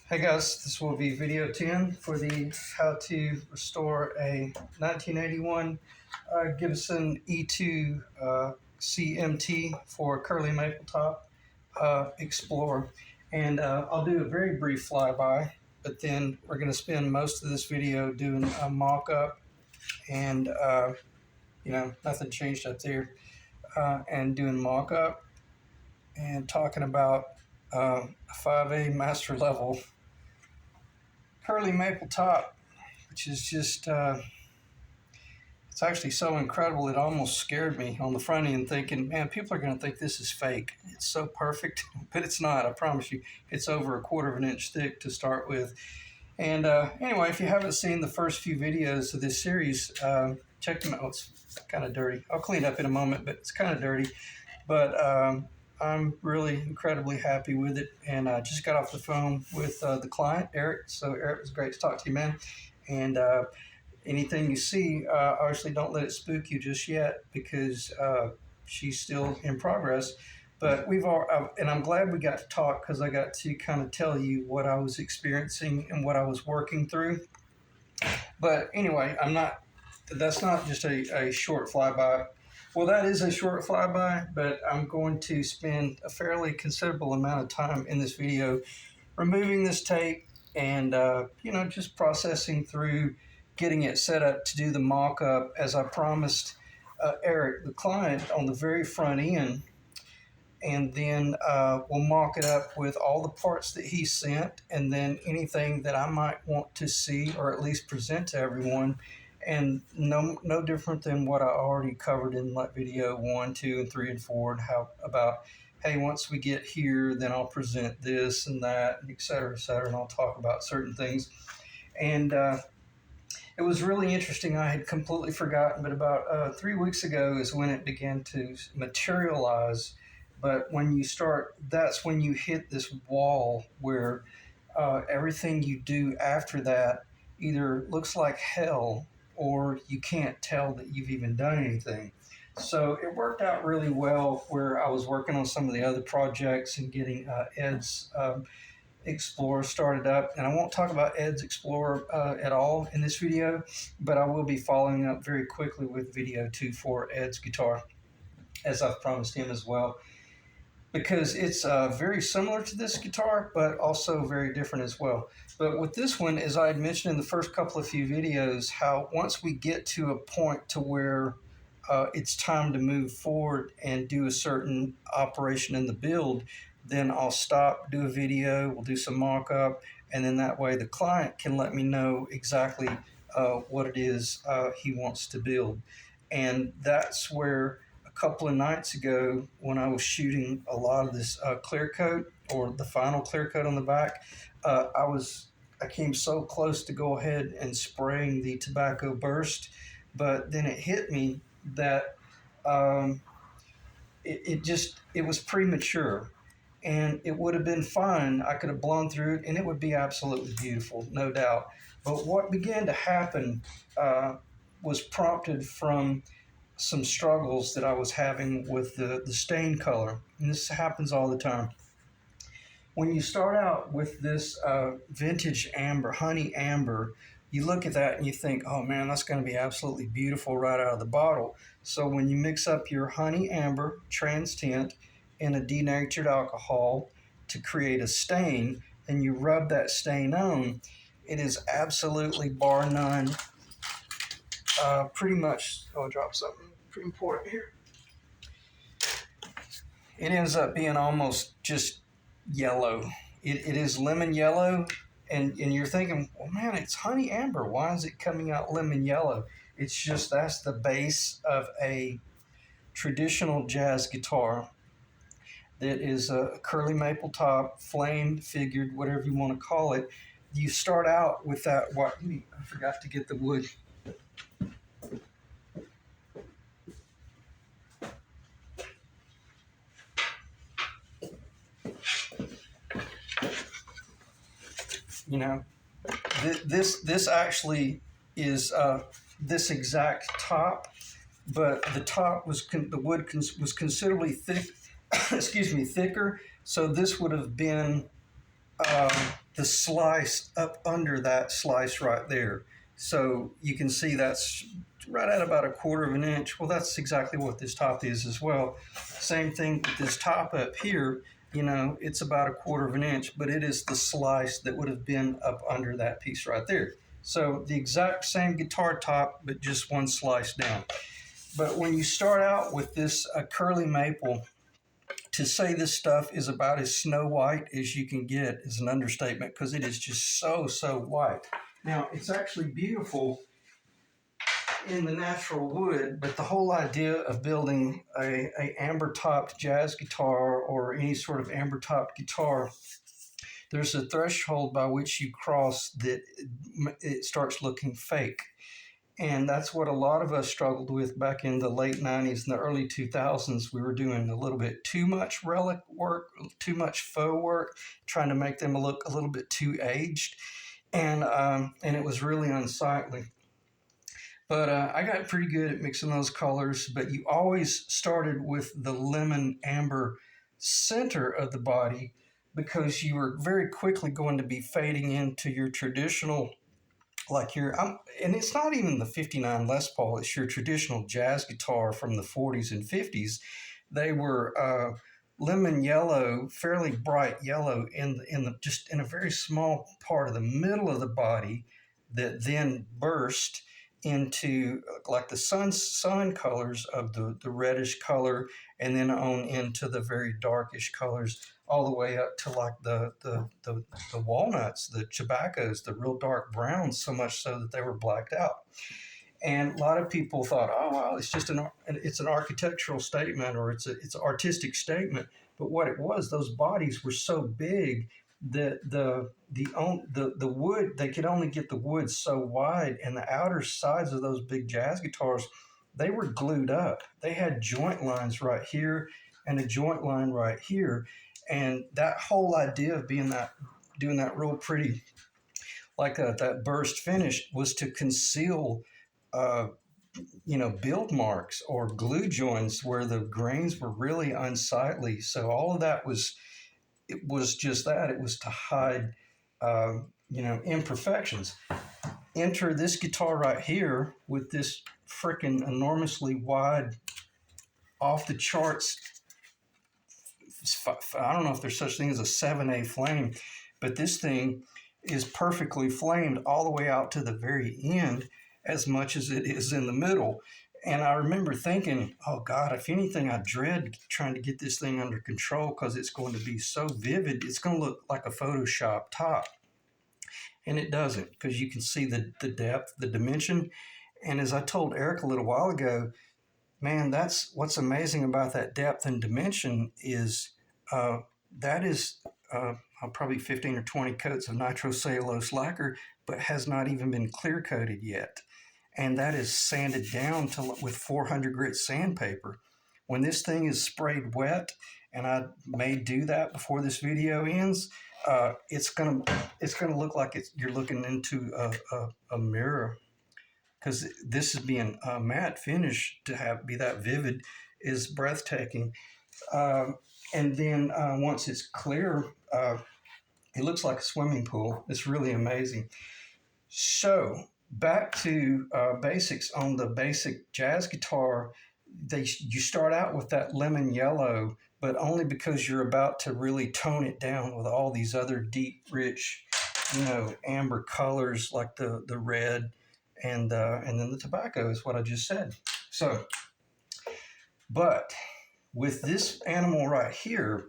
Hey guys, this will be video 10 for the how to restore a 1981 Gibson E2 CMT for curly maple top Explorer. And I'll do a very brief flyby, but then we're going to spend most of this video doing a mock-up and nothing changed up there, and doing mock-up and talking about a 5A master level curly maple top, which is just it's actually so incredible it almost scared me on the front end, thinking, man, people are going to think this is fake. It's so perfect, but it's not. I promise you, it's over 1/4 of an inch thick to start with. And anyway, if you haven't seen the first few videos of this series, check them out. It's kind of dirty. I'll clean it up in a moment, but it's kind of dirty. But I'm really incredibly happy with it, and I just got off the phone with the client, Eric. So Eric, it was great to talk to you, man. And anything you see, obviously don't let it spook you just yet, because she's still in progress. But and I'm glad we got to talk, because I got to kind of tell you what I was experiencing and what I was working through. But anyway, that's not just a short flyby. Well, that is a short flyby, but I'm going to spend a fairly considerable amount of time in this video removing this tape and, just processing through getting it set up to do the mock-up as I promised Eric, the client, on the very front end. And then we'll mock it up with all the parts that he sent, and then anything that I might want to see or at least present to everyone. And no different than what I already covered in like video 1, 2, and 3, and 4, and how about, hey, once we get here, then I'll present this and that, and et cetera, and I'll talk about certain things. And it was really interesting. I had completely forgotten, but about 3 weeks ago is when it began to materialize. But when you start, that's when you hit this wall where everything you do after that either looks like hell, or you can't tell that you've even done anything. So it worked out really well where I was working on some of the other projects and getting Ed's Explorer started up. And I won't talk about Ed's Explorer at all in this video, but I will be following up very quickly with video 2 for Ed's guitar, as I've promised him as well, because it's very similar to this guitar, but also very different as well. But with this one, as I had mentioned in the first couple of few videos, how once we get to a point to where it's time to move forward and do a certain operation in the build, then I'll stop, do a video, we'll do some mock-up, and then that way the client can let me know exactly what it is he wants to build. And that's where a couple of nights ago, when I was shooting a lot of this clear coat, or the final clear coat on the back, I came so close to go ahead and spraying the tobacco burst, but then it hit me that it was premature, and it would have been fine. I could have blown through it and it would be absolutely beautiful, no doubt. But what began to happen was prompted from some struggles that I was having with the stain color. And this happens all the time. When you start out with this vintage amber, honey amber, you look at that and you think, oh man, that's going to be absolutely beautiful right out of the bottle. So when you mix up your honey amber trans tint and a denatured alcohol to create a stain, and you rub that stain on, it is absolutely, bar none, pretty much, I'll drop something pretty important here. It ends up being almost just yellow. It is lemon yellow, and you're thinking, well, man, it's honey amber. Why is it coming out lemon yellow? It's just that's the base of a traditional jazz guitar that is a curly maple top, flamed, figured, whatever you want to call it. You start out with that. I forgot to get the wood. You know, this actually is this exact top, but the top was the wood was considerably thick. Excuse me, thicker. So this would have been the slice up under that slice right there. So you can see that's right at about 1/4 of an inch. Well, that's exactly what this top is as well. Same thing with this top up here. You know, it's about 1/4 of an inch, but it is the slice that would have been up under that piece right there. So the exact same guitar top, but just one slice down. But when you start out with this curly maple, to say this stuff is about as snow white as you can get is an understatement, because it is just so white. Now, it's actually beautiful in the natural wood, but the whole idea of building a amber topped jazz guitar or any sort of amber topped guitar, there's a threshold by which you cross that it starts looking fake. And that's what a lot of us struggled with back in the late 90s and the early 2000s. We were doing a little bit too much relic work, too much faux work, trying to make them look a little bit too aged. And it was really unsightly. But I got pretty good at mixing those colors. But you always started with the lemon amber center of the body, because you were very quickly going to be fading into your traditional, like and it's not even the 59 Les Paul, it's your traditional jazz guitar from the 40s and 50s. They were lemon yellow, fairly bright yellow just in a very small part of the middle of the body, that then burst into like the sun colors of the reddish color, and then on into the very darkish colors, all the way up to like the walnuts, the tobaccos, the real dark browns, so much so that they were blacked out. And a lot of people thought, oh well, it's an architectural statement, or it's an artistic statement. But what it was, those bodies were so big that the wood, they could only get the wood so wide, and the outer sides of those big jazz guitars, they were glued up. They had joint lines right here and a joint line right here. And that whole idea of doing that real pretty, like that burst finish, was to conceal, uh, build marks or glue joints where the grains were really unsightly. So all of that it was just that. It was to hide, imperfections. Enter this guitar right here with this freaking enormously wide, off the charts, I don't know if there's such thing as a 7A flame, but this thing is perfectly flamed all the way out to the very end, as much as it is in the middle. And I remember thinking, oh God, if anything, I dread trying to get this thing under control, because it's going to be so vivid. It's going to look like a Photoshop top. And it doesn't, because you can see the depth, the dimension. And as I told Eric a little while ago, man, that's what's amazing about that depth and dimension is that is probably 15 or 20 coats of nitrocellulose lacquer, but has not even been clear coated yet. And that is sanded down with 400 grit sandpaper. When this thing is sprayed wet, and I may do that before this video ends, it's gonna look like you're looking into a mirror, because this is being a matte finish, to be that vivid is breathtaking. And then once it's clear, it looks like a swimming pool. It's really amazing. So back to basics on the basic jazz guitar. You start out with that lemon yellow, but only because you're about to really tone it down with all these other deep, rich, amber colors like the red, and then the tobacco is what I just said. So, but with this animal right here,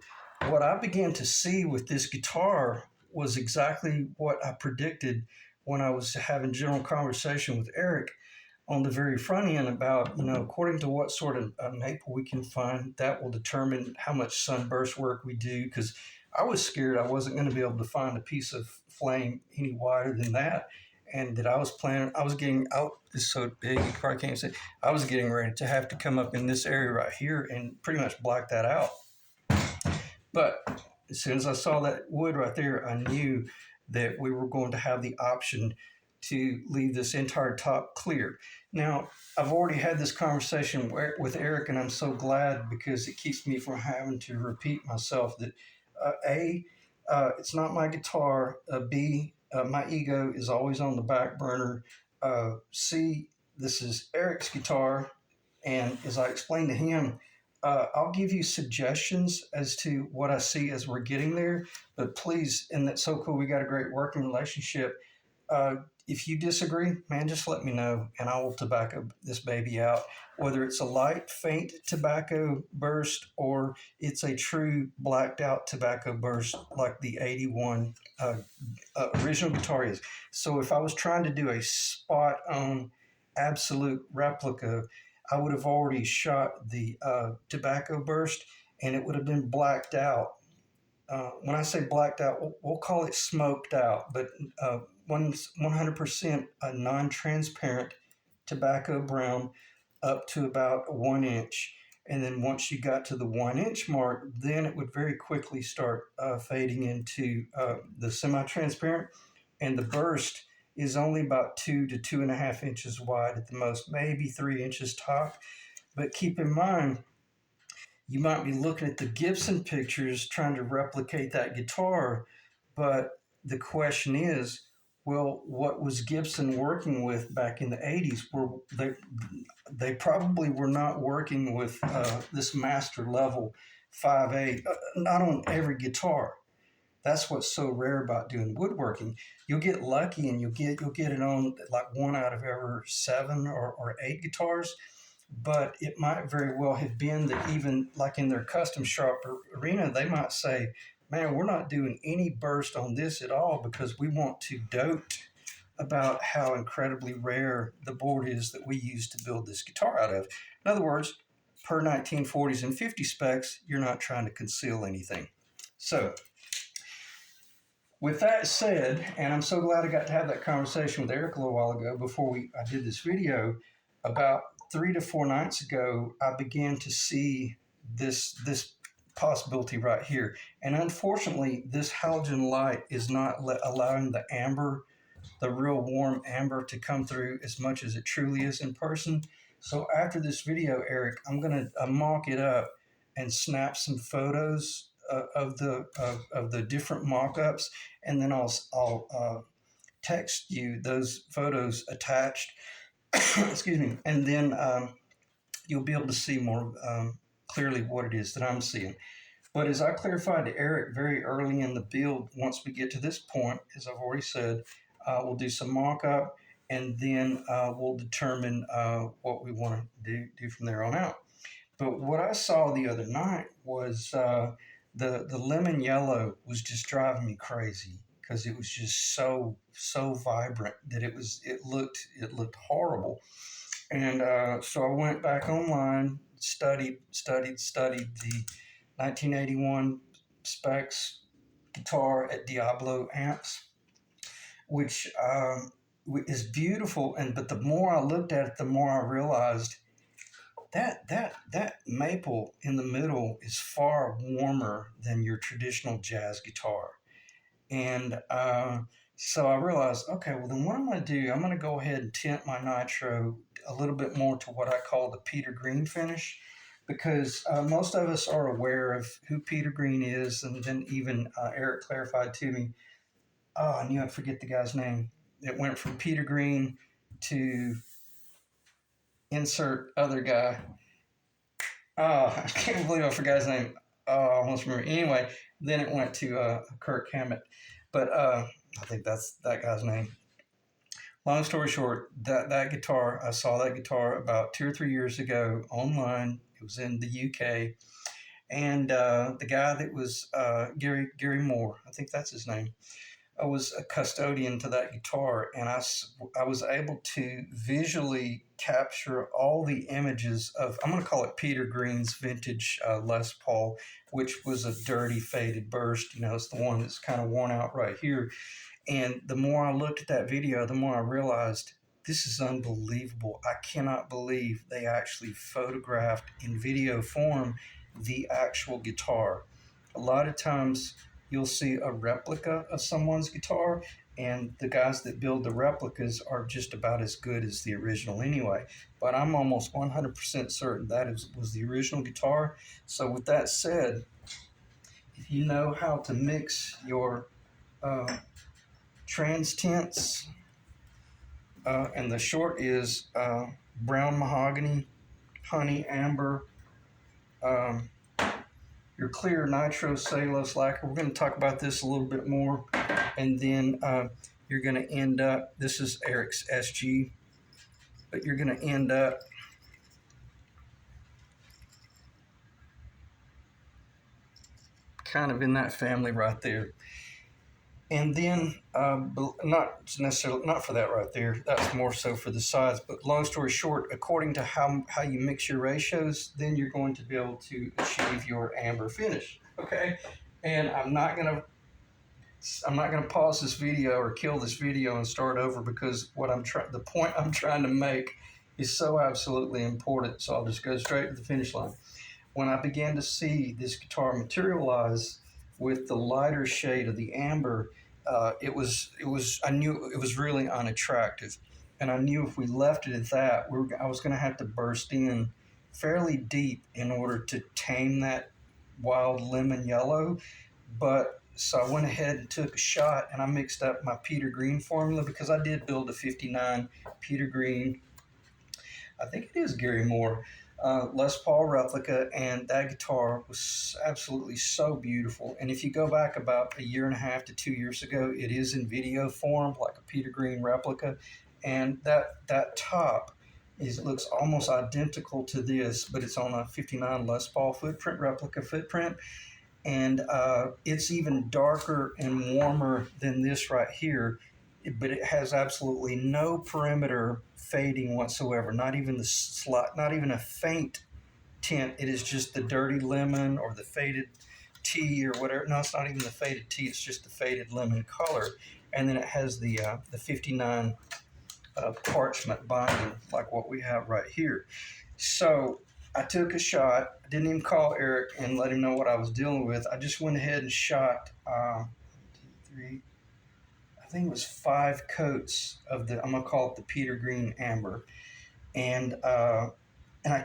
what I began to see with this guitar was exactly what I predicted when I was having general conversation with Eric on the very front end about, according to what sort of maple we can find, that will determine how much sunburst work we do. Because I was scared I wasn't going to be able to find a piece of flame any wider than that. And that I was getting out, is so big, you probably can't see. I was getting ready to have to come up in this area right here and pretty much black that out. But as soon as I saw that wood right there, I knew that we were going to have the option to leave this entire top clear. Now, I've already had this conversation with Eric, and I'm so glad, because it keeps me from having to repeat myself, that It's not my guitar. B, my ego is always on the back burner. C, this is Eric's guitar. And as I explained to him, I'll give you suggestions as to what I see as we're getting there. But please, and that's so cool. We got a great working relationship. Uh, if you disagree, man, just let me know and I will tobacco this baby out. Whether it's a light, faint tobacco burst or it's a true blacked out tobacco burst like the 81 original guitar is. So if I was trying to do a spot on absolute replica, I would have already shot the tobacco burst and it would have been blacked out. When I say blacked out, we'll call it smoked out, but 100% a non-transparent tobacco brown up to about 1 inch. And then once you got to the 1 inch mark, then it would very quickly start fading into the semi-transparent. And the burst is only about 2 to 2.5 inches wide at the most, maybe 3 inches top. But keep in mind, you might be looking at the Gibson pictures trying to replicate that guitar, but the question is, well, what was Gibson working with back in the 80s? Were they probably were not working with this master level 5/8, not on every guitar. That's what's so rare about doing woodworking. You'll get lucky and you'll get it on like one out of every 7 or 8 guitars, but it might very well have been that even like in their custom shop arena, they might say, man, we're not doing any burst on this at all because we want to dote about how incredibly rare the board is that we use to build this guitar out of. In other words, per 1940s and 50 specs, you're not trying to conceal anything. So with that said, and I'm so glad I got to have that conversation with Eric a little while ago before I did this video, about 3 to 4 nights ago, I began to see this possibility right here. And unfortunately, this halogen light is not allowing the amber, the real warm amber, to come through as much as it truly is in person. So after this video, Eric, I'm going to mock it up and snap some photos of the different mock-ups, and then I'll text you those photos attached. Excuse me, and then you'll be able to see more clearly what it is that I'm seeing. But as I clarified to Eric very early in the build, once we get to this point, as I've already said, we'll do some mock-up, and then we'll determine what we want to do from there on out. But what I saw the other night was the lemon yellow was just driving me crazy because it was just so vibrant that it looked horrible. And so I went back online, studied the 1981 specs guitar at Diablo Amps, which is beautiful. But the more I looked at it, the more I realized that maple in the middle is far warmer than your traditional jazz guitar. And so I realized, okay, well then what I'm going to do, I'm going to go ahead and tint my nitro a little bit more to what I call the Peter Green finish, because most of us are aware of who Peter Green is, and then even Eric clarified to me, oh, I knew I'd forget the guy's name. It went from Peter Green to insert other guy. Oh, I can't believe I forgot his name. Oh, I almost remember. Anyway, then it went to Kirk Hammett. But I think that's that guy's name. Long story short, that guitar, I saw that guitar about 2 or 3 years ago online. It was in the UK. And the guy that was Gary Moore, I think that's his name, I was a custodian to that guitar, and I was able to visually capture all the images of, I'm going to call it Peter Green's vintage Les Paul, which was a dirty, faded burst. You know, it's the one that's kind of worn out right here. And the more I looked at that video, the more I realized this is unbelievable. I cannot believe they actually photographed in video form the actual guitar. A lot of times you'll see a replica of someone's guitar, and the guys that build the replicas are just about as good as the original anyway. But I'm almost 100% certain that was the original guitar. So with that said, if you know how to mix your trans tints, and the short is brown mahogany, honey amber, um, your clear nitrocellulose lacquer. We're going to talk about this a little bit more, and then you're going to end up, this is Eric's SG, but you're going to end up kind of in that family right there. And then, not necessarily, not for that right there, that's more so for the size, but long story short, according to how you mix your ratios, then you're going to be able to achieve your amber finish, okay? And I'm not gonna pause this video or kill this video and start over, because the point I'm trying to make is so absolutely important, so I'll just go straight to the finish line. When I began to see this guitar materialize with the lighter shade of the amber, I knew it was really unattractive, and I knew if we left it at that, I was going to have to burst in fairly deep in order to tame that wild lemon yellow. But so I went ahead and took a shot, and I mixed up my Peter Green formula, because I did build a 59 Peter Green, I think it is Gary Moore, Les Paul replica, and that guitar was absolutely so beautiful. And if you go back about a year and a half to 2 years ago, it is in video form, like a Peter Green replica, and that top looks almost identical to this, but it's on a 59 Les Paul replica footprint, and it's even darker and warmer than this right here, but it has absolutely no perimeter fading whatsoever, not even a faint tint. It is just the dirty lemon or the faded tea or whatever. No, it's not even the faded tea, it's just the faded lemon color. And then it has the 59 parchment binding, like what we have right here. So I took a shot. I didn't even call Eric and let him know what I was dealing with. I just went ahead and shot 1, 2, 3, I think it was 5 coats of I'm gonna call it the Peter Green amber, and I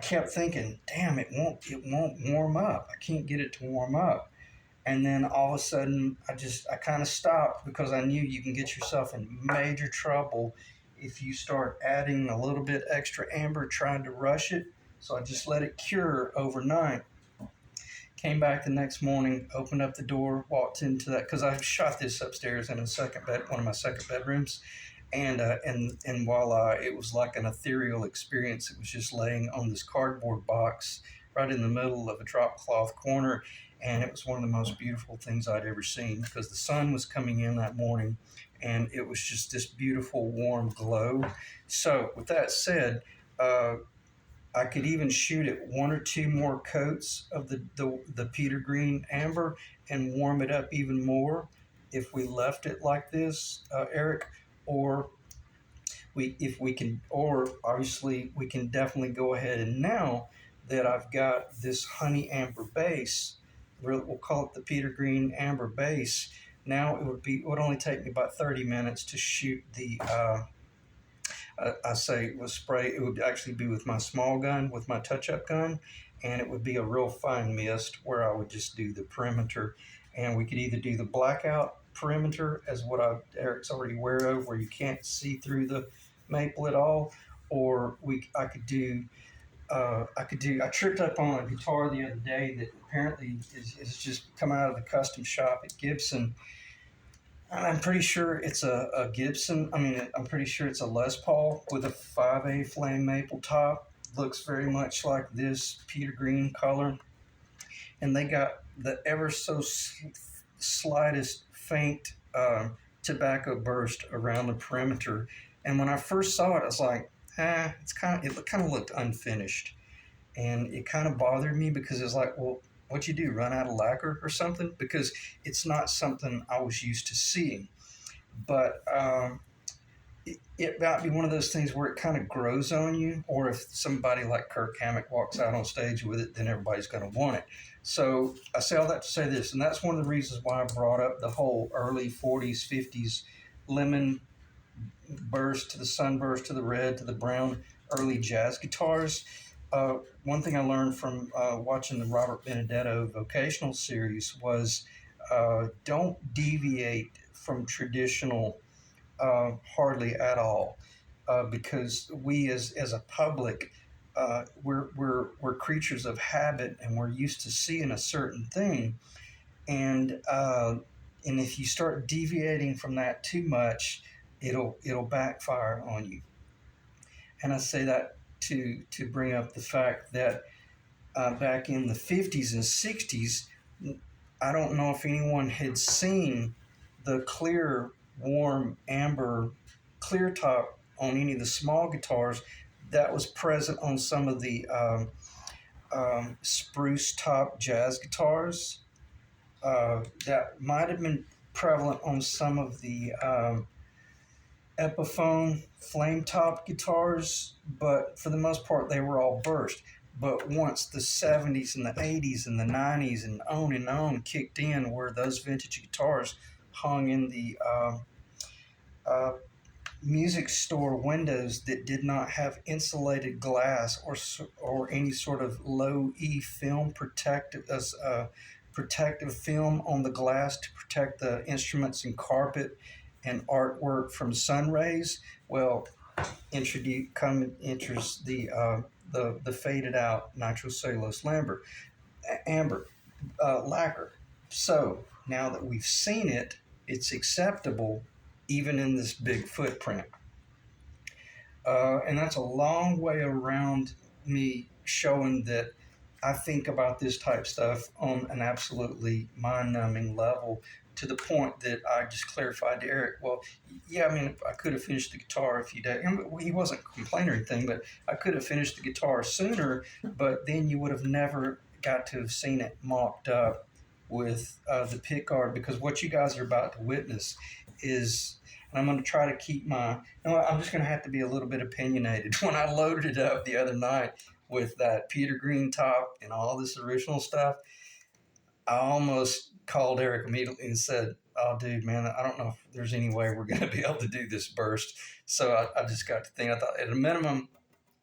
kept thinking, damn, it won't warm up. I can't get it to warm up. And then all of a sudden, I kind of stopped, because I knew you can get yourself in major trouble if you start adding a little bit extra amber trying to rush it. So I just let it cure overnight. Came back the next morning, opened up the door, walked into that, because I shot this upstairs in one of my second bedrooms, and voila, it was like an ethereal experience. It was just laying on this cardboard box right in the middle of a drop cloth corner, and it was one of the most beautiful things I'd ever seen, because the sun was coming in that morning, and it was just this beautiful warm glow. So with that said, I could even shoot it 1 or 2 more coats of the Peter Green amber and warm it up even more if we left it like this, Eric. Or obviously we can definitely go ahead, and now that I've got this honey amber base, we'll call it the Peter Green amber base. Now it would only take me about 30 minutes to shoot the. I say with spray, it would actually be with my small gun, with my touch-up gun, and it would be a real fine mist where I would just do the perimeter, and we could either do the blackout perimeter, as what Eric's already aware of, where you can't see through the maple at all, or I tripped up on a guitar the other day that apparently is just come out of the custom shop at Gibson. I'm pretty sure it's a Gibson. I'm pretty sure it's a Les Paul with a 5A flame maple top. Looks very much like this Peter Green color. And they got the ever so slightest faint tobacco burst around the perimeter. And when I first saw it, I was like, it kind of looked unfinished. And it kind of bothered me, because it's like, well, what'd you do, run out of lacquer or something? Because it's not something I was used to seeing. But it might be one of those things where it kind of grows on you, or if somebody like Kirk Hammett walks out on stage with it, then everybody's going to want it. So I say all that to say this, and that's one of the reasons why I brought up the whole early 40s, 50s lemon burst to the sunburst to the red to the brown early jazz guitars. one thing I learned from watching the Robert Benedetto vocational series was don't deviate from traditional hardly at all, because we as a public, we're creatures of habit, and we're used to seeing a certain thing, and if you start deviating from that too much, it'll backfire on you. And I say that to bring up the fact that back in the 50s and 60s, I don't know if anyone had seen the clear, warm, amber clear top on any of the small guitars that was present on some of the spruce top jazz guitars. That might have been prevalent on some of the Epiphone flame top guitars, but for the most part, they were all burst. But once the 70s and the 80s and the 90s and on kicked in, where those vintage guitars hung in the uh, music store windows that did not have insulated glass or any sort of low E film protective film on the glass to protect the instruments and carpet and artwork from sun rays. Well, enters the faded out nitrocellulose amber lacquer. So now that we've seen it, it's acceptable even in this big footprint. And that's a long way around me showing that I think about this type stuff on an absolutely mind-numbing level, to the point that I just clarified to Eric, well, yeah, I mean, I could have finished the guitar a few days. And he wasn't complaining or anything, but I could have finished the guitar sooner, but then you would have never got to have seen it mocked up with the pick guard, because what you guys are about to witness is, and I'm going to try to keep I'm just going to have to be a little bit opinionated. When I loaded it up the other night with that Peter Green top and all this original stuff, I almost called Eric immediately and said, "Oh, dude, man, I don't know if there's any way we're going to be able to do this burst." So I just got to think. I thought, at a minimum,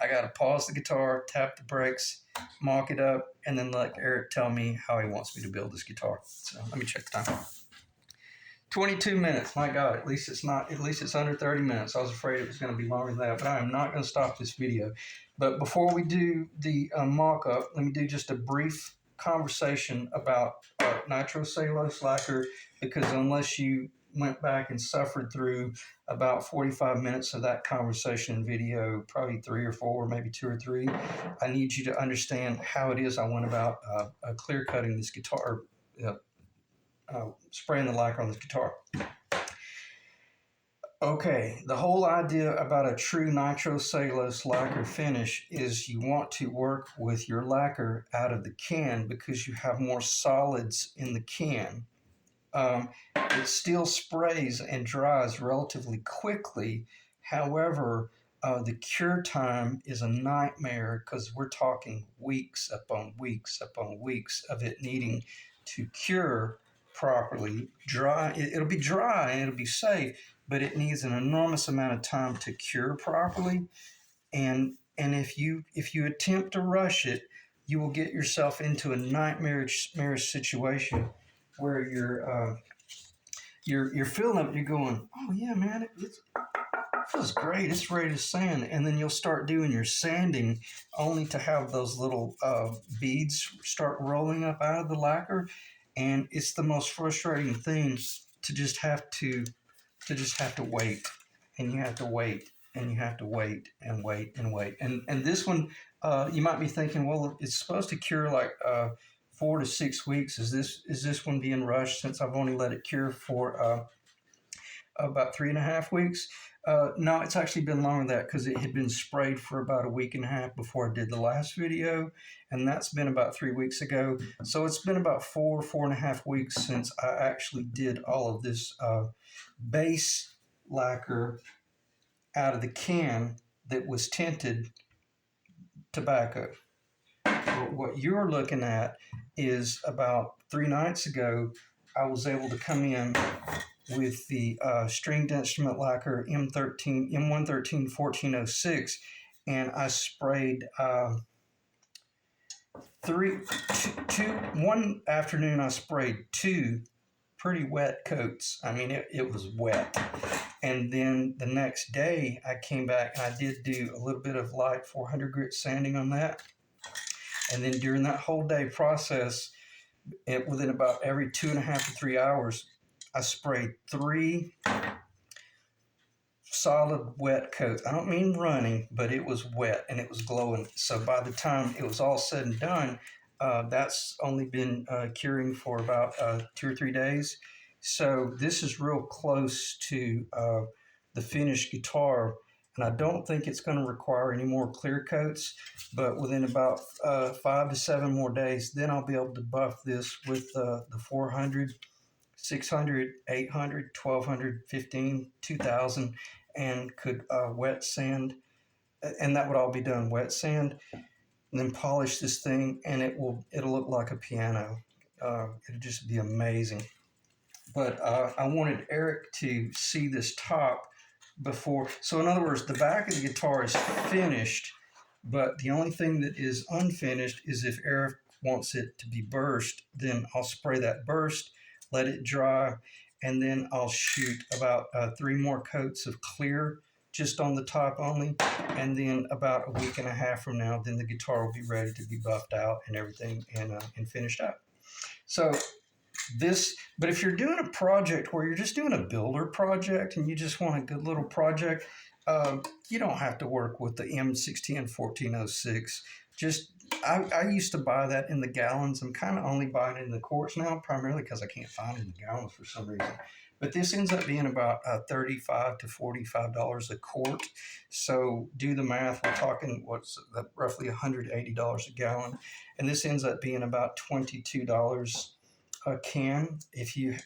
I got to pause the guitar, tap the brakes, mock it up, and then let Eric tell me how he wants me to build this guitar. So let me check the time. 22 minutes. My God, at least it's under 30 minutes. I was afraid it was going to be longer than that, but I am not going to stop this video. But before we do the mock-up, let me do just a brief conversation about nitrocellulose lacquer, because unless you went back and suffered through about 45 minutes of that conversation in video, probably 3 or 4, maybe 2 or 3, I need you to understand how it is I went about clear cutting this guitar, spraying the lacquer on this guitar. Okay, the whole idea about a true nitrocellulose lacquer finish is you want to work with your lacquer out of the can, because you have more solids in the can. It still sprays and dries relatively quickly. However, the cure time is a nightmare, because we're talking weeks upon weeks upon weeks of it needing to cure properly. It'll be dry and it'll be safe, but it needs an enormous amount of time to cure properly. And if you attempt to rush it, you will get yourself into a nightmarish situation where you're feeling it. You're going, oh yeah, man, it feels great. It's ready to sand, and then you'll start doing your sanding, only to have those little beads start rolling up out of the lacquer, and it's the most frustrating thing to just have to wait, and you have to wait, and you have to wait and wait and wait, and this one, you might be thinking, well, it's supposed to cure like 4 to 6 weeks. Is this one being rushed, since I've only let it cure for about 3.5 weeks? No, it's actually been longer than that, because it had been sprayed for about a week and a half before I did the last video, and that's been about 3 weeks ago. So it's been about 4.5 weeks since I actually did all of this base lacquer out of the can that was tinted tobacco. What you're looking at is, about 3 nights ago, I was able to come in with the stringed instrument lacquer M113 1406, and I sprayed One afternoon I sprayed 2 pretty wet coats. I mean, it was wet. And then the next day I came back and I did do a little bit of light 400 grit sanding on that. And then during that whole day process, within about every 2.5 to 3 hours, I sprayed 3 solid wet coats. I don't mean running, but it was wet and it was glowing. So by the time it was all said and done, that's only been curing for about 2 or 3 days. So this is real close to the finished guitar. And I don't think it's going to require any more clear coats, but within about 5 to 7 more days, then I'll be able to buff this with the 400, 600, 800, 1200, 15, 2000, and could wet sand, and that would all be done wet sand, and then polish this thing, and it'll look like a piano. It'll just be amazing. But I wanted Eric to see this top before. So in other words, the back of the guitar is finished, but the only thing that is unfinished is if Eric wants it to be burst, then I'll spray that burst, let it dry, and then I'll shoot about 3 more coats of clear just on the top only, and then about a week and a half from now, then the guitar will be ready to be buffed out and everything and finished up. So but if you're doing a project where you're just doing a builder project and you just want a good little project, you don't have to work with the M16 1406. I used to buy that in the gallons. I'm kind of only buying it in the quarts now, primarily because I can't find it in the gallons for some reason. But this ends up being about $35 to $45 a quart. So do the math. We're talking roughly $180 a gallon, and this ends up being about $22 a can if you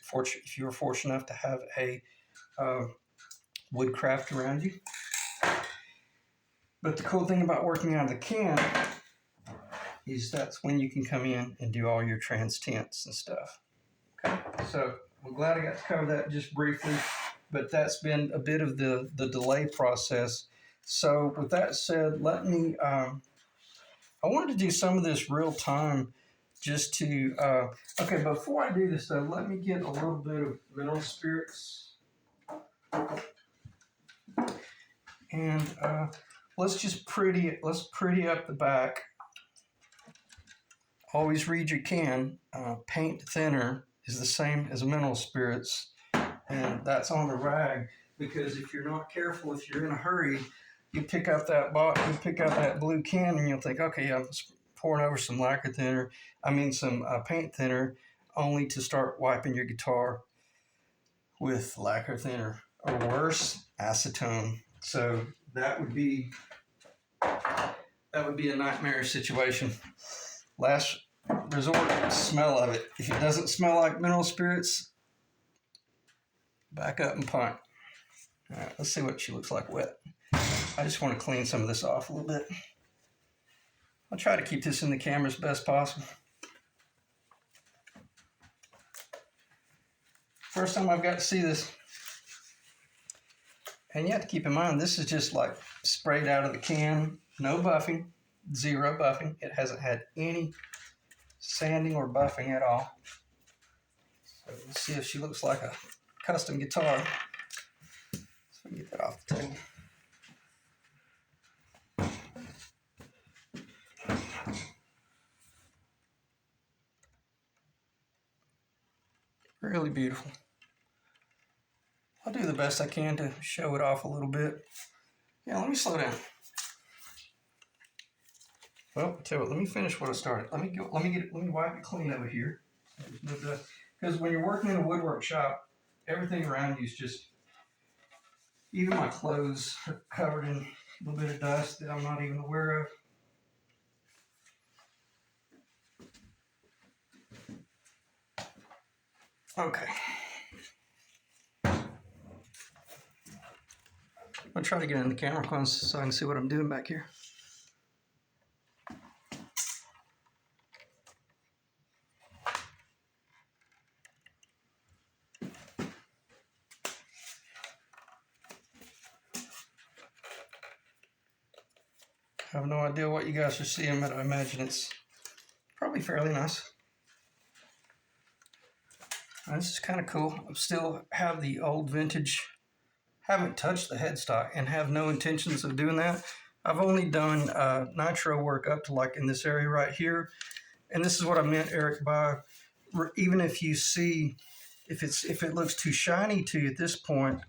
were fortunate enough to have a woodcraft around you. But the cool thing about working out of the can is that's when you can come in and do all your trans tints and stuff. Okay, so I'm glad I got to cover that just briefly, but that's been a bit of the delay process. So with that said, let me, I wanted to do some of this real time just to, okay, before I do this though, let me get a little bit of mineral spirits. And let's pretty up the back. Always read your can. Paint thinner is the same as mineral spirits, and that's on the rag, because if you're not careful, if you're in a hurry, you pick up that blue can and you'll think, okay, I'm pouring over some lacquer thinner, some paint thinner, only to start wiping your guitar with lacquer thinner, or worse, acetone. So that would be a nightmare situation. Last resort, smell of it. If it doesn't smell like mineral spirits, back up and punt. All right, let's see what she looks like wet. I just want to clean some of this off a little bit. I'll try to keep this in the camera as best possible. First time I've got to see this. And you have to keep in mind, this is just like sprayed out of the can. No buffing, 0 buffing. It hasn't had any sanding or buffing at all. So let's see if she looks like a custom guitar. So we can get that off the table. Really beautiful. I'll do the best I can to show it off a little bit. Yeah, let me slow down. Well, tell you what, let me finish what I started. Let me wipe it clean over here. Because when you're working in a woodwork shop, everything around you is just, even my clothes are covered in a little bit of dust that I'm not even aware of. Okay. I'll try to get in the camera close so I can see what I'm doing back here. I have no idea what you guys are seeing, but I imagine it's fairly nice. This is kind of cool. I still have the old vintage. Haven't touched the headstock and have no intentions of doing that. I've only done nitro work up to like in this area right here. And this is what I meant, Eric, by even if you see, if it looks too shiny to you at this point,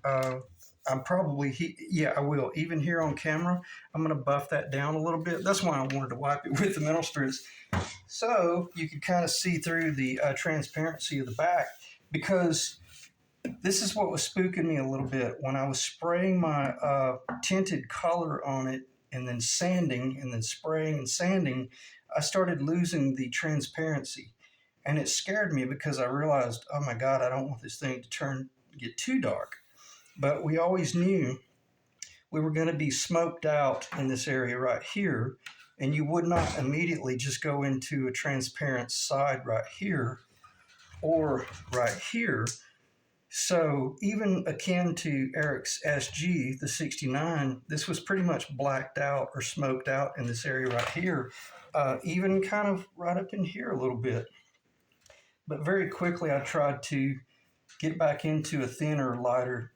I'm probably, yeah, I will. Even here on camera, I'm going to buff that down a little bit. That's why I wanted to wipe it with the mineral spirits. So you can kind of see through the transparency of the back, because this is what was spooking me a little bit. When I was spraying my tinted color on it and then sanding and then spraying and sanding, I started losing the transparency. And it scared me because I realized, oh my God, I don't want this thing to get too dark. But we always knew we were going to be smoked out in this area right here, and you would not immediately just go into a transparent side right here or right here. So even akin to Eric's SG, the 69, this was pretty much blacked out or smoked out in this area right here, even kind of right up in here a little bit. But very quickly I tried to get back into a thinner, lighter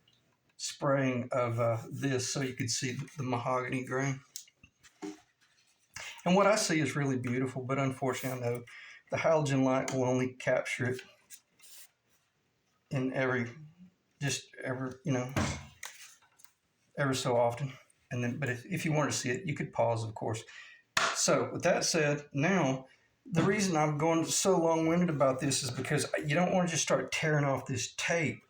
spraying of this so you could see the mahogany grain. And what I see is really beautiful, but unfortunately I know the halogen light will only capture it in every so often. And then, but if you want to see it, you could pause, of course. So with that said, now the reason I'm going so long-winded about this is because you don't want to just start tearing off this tape.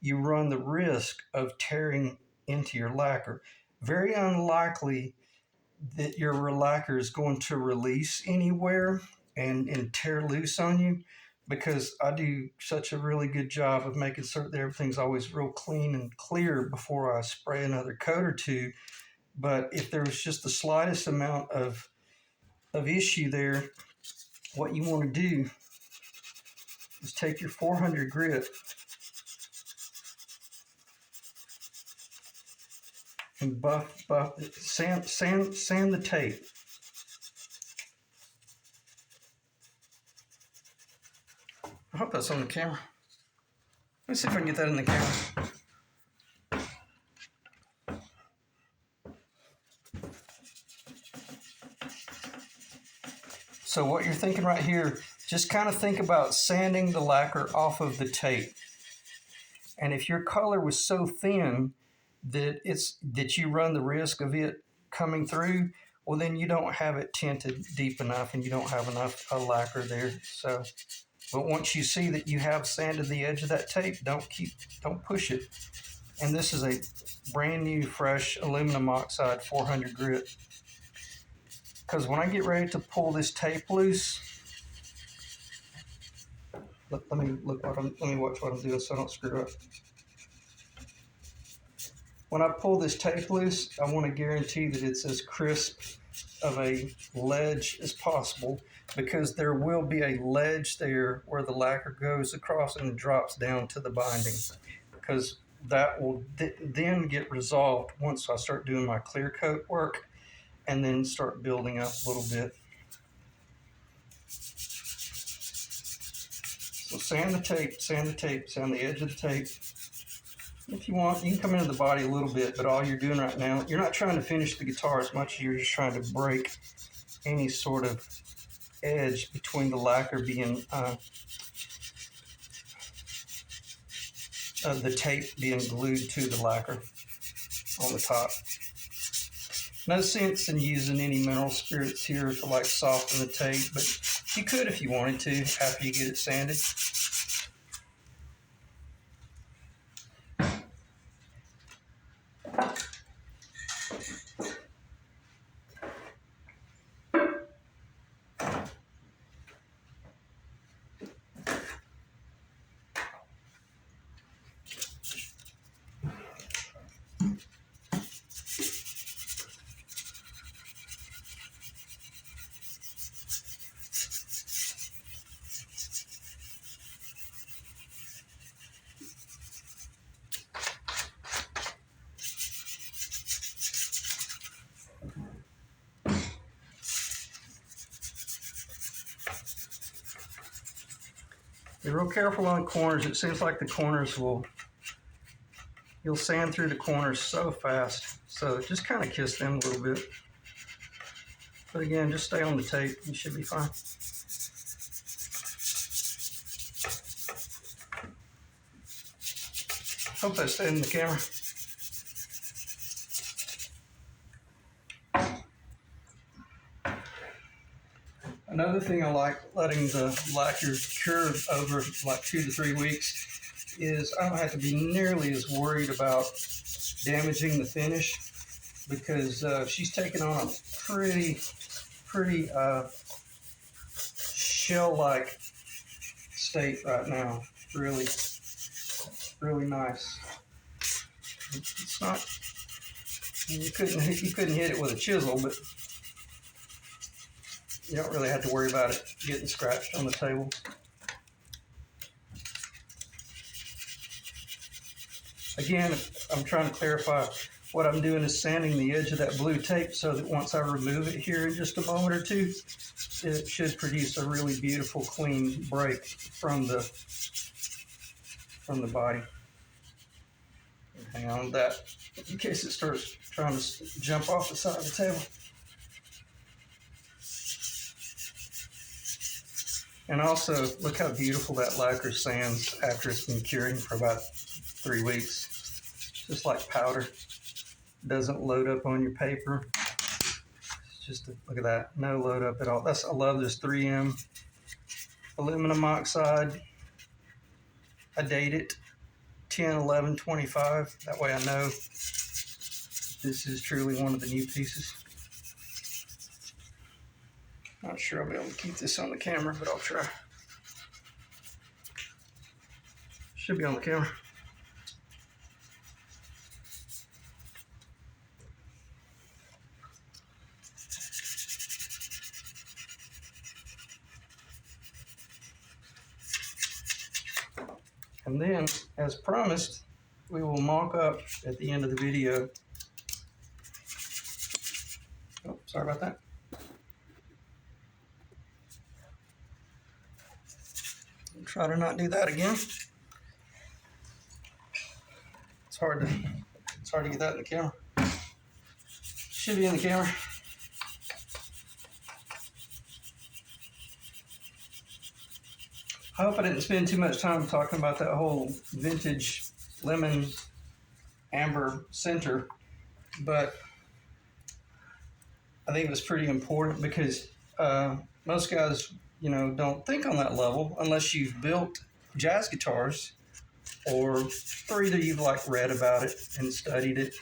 You run the risk of tearing into your lacquer. Very unlikely that your lacquer is going to release anywhere and tear loose on you, because I do such a really good job of making certain that everything's always real clean and clear before I spray another coat or two. But if there was just the slightest amount of issue there, what you want to do is take your 400 grit and sand the tape. I hope that's on the camera. Let's see if I can get that in the camera. So what you're thinking right here, just kind of think about sanding the lacquer off of the tape. And if your color was so thin that you run the risk of it coming through, well, then you don't have it tinted deep enough and you don't have enough lacquer there. So, but once you see that you have sanded the edge of that tape, don't push it. And this is a brand new, fresh aluminum oxide 400 grit. Because when I get ready to pull this tape loose, let me watch what I'm doing so I don't screw up. When I pull this tape loose, I want to guarantee that it's as crisp of a ledge as possible, because there will be a ledge there where the lacquer goes across and drops down to the binding, because that will then get resolved once I start doing my clear coat work and then start building up a little bit. So sand the tape, sand the edge of the tape. If you want, you can come into the body a little bit, but all you're doing right now, you're not trying to finish the guitar as much as you're just trying to break any sort of edge between the lacquer being, the tape being glued to the lacquer on the top. No sense in using any mineral spirits here to like soften the tape, but you could if you wanted to after you get it sanded. Be real careful on corners. It seems like the corners you'll sand through the corners so fast. So just kind of kiss them a little bit. But again, just stay on the tape. You should be fine. Hope that stayed in the camera. Another thing I like letting the lacquer cure over like 2 to 3 weeks is I don't have to be nearly as worried about damaging the finish, because she's taking on a pretty shell-like state right now. Really nice. It's not, you couldn't hit it with a chisel, but you don't really have to worry about it getting scratched on the table. Again, I'm trying to clarify, what I'm doing is sanding the edge of that blue tape so that once I remove it here in just a moment or two, it should produce a really beautiful, clean break from the body. Hang on to that in case it starts trying to jump off the side of the table. And also, look how beautiful that lacquer sands after it's been curing for about 3 weeks. Just like powder. Doesn't load up on your paper. It's just look at that, no load up at all. I love this 3M aluminum oxide. I date it 10/11/25. That way I know this is truly one of the new pieces. Not sure I'll be able to keep this on the camera, but I'll try. Should be on the camera. And then, as promised, we will mock up at the end of the video. Oh, sorry about that. I'll try to not do that again. It's hard to get that in the camera. Should be in the camera. I hope I didn't spend too much time talking about that whole vintage lemon amber center, but I think it was pretty important because most guys, don't think on that level unless you've built jazz guitars or either you've read about it and studied it.